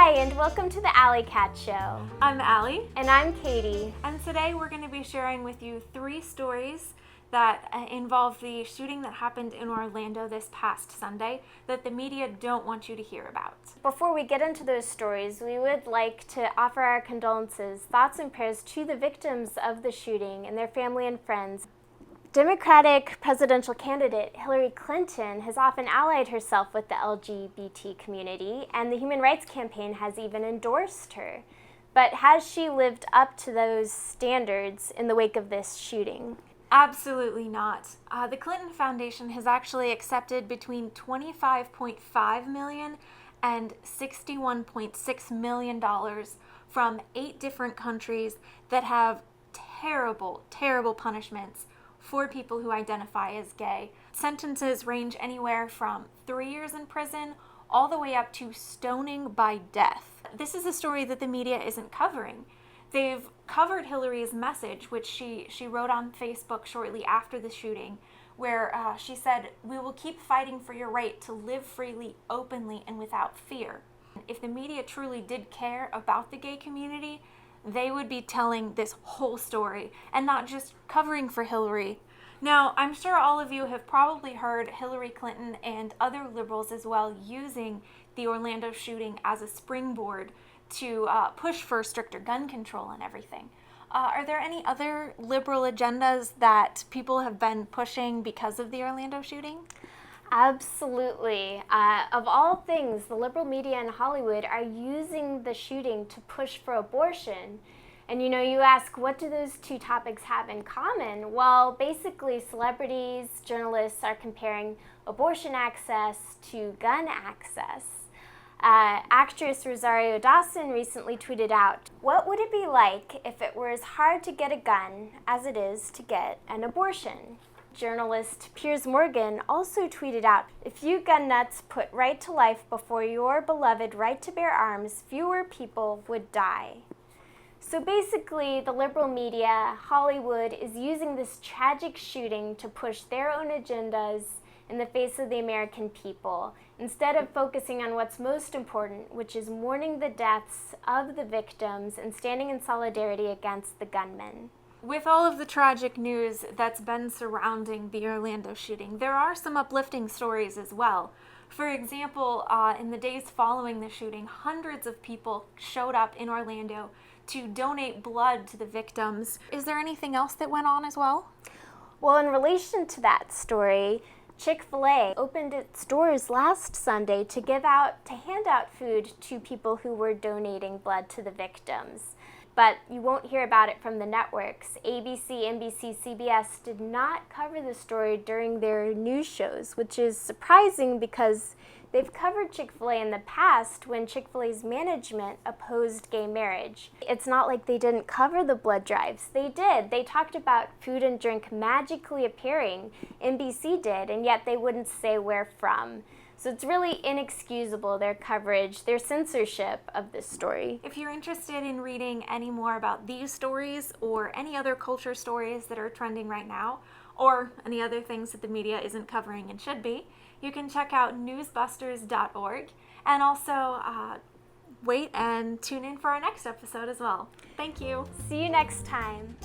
Hi, and welcome to the Alli Cat Show. I'm Alli. And I'm Katie. And today we're going to be sharing with you 3 stories that involve the shooting that happened in Orlando this past Sunday that the media don't want you to hear about. Before we get into those stories, we would like to offer our condolences, thoughts, and prayers to the victims of the shooting and their family and friends. Democratic presidential candidate Hillary Clinton has often allied herself with the LGBT community, and the Human Rights Campaign has even endorsed her. But has she lived up to those standards in the wake of this shooting? Absolutely not. The Clinton Foundation has actually accepted between $25.5 million and $61.6 million from 8 different countries that have terrible, terrible punishments for people who identify as gay. Sentences range anywhere from 3 years in prison all the way up to stoning by death. This is a story that the media isn't covering. They've covered Hillary's message, which she wrote on Facebook shortly after the shooting, where she said, "We will keep fighting for your right to live freely, openly, and without fear." If the media truly did care about the gay community, they would be telling this whole story and not just covering for Hillary. Now, I'm sure all of you have probably heard Hillary Clinton and other liberals as well using the Orlando shooting as a springboard to push for stricter gun control and everything. Are there any other liberal agendas that people have been pushing because of the Orlando shooting? Absolutely. Of all things, the liberal media in Hollywood are using the shooting to push for abortion. And you ask, what do those 2 topics have in common? Well, basically, celebrities, journalists are comparing abortion access to gun access. Actress Rosario Dawson recently tweeted out, "What would it be like if it were as hard to get a gun as it is to get an abortion?" Journalist Piers Morgan also tweeted out, "If you gun nuts put right to life before your beloved right to bear arms, fewer people would die." So basically, the liberal media, Hollywood, is using this tragic shooting to push their own agendas in the face of the American people, instead of focusing on what's most important, which is mourning the deaths of the victims and standing in solidarity against the gunmen. With all of the tragic news that's been surrounding the Orlando shooting, there are some uplifting stories as well. For example, in the days following the shooting, hundreds of people showed up in Orlando to donate blood to the victims. Is there anything else that went on as well? Well, in relation to that story, Chick-fil-A opened its doors last Sunday to hand out food to people who were donating blood to the victims. But you won't hear about it from the networks. ABC, NBC, CBS did not cover the story during their news shows, which is surprising because they've covered Chick-fil-A in the past when Chick-fil-A's management opposed gay marriage. It's not like they didn't cover the blood drives. They did. They talked about food and drink magically appearing. NBC did, and yet they wouldn't say where from. So it's really inexcusable, their coverage, their censorship of this story. If you're interested in reading any more about these stories or any other culture stories that are trending right now, or any other things that the media isn't covering and should be, you can check out newsbusters.org and also wait and tune in for our next episode as well. Thank you. See you next time.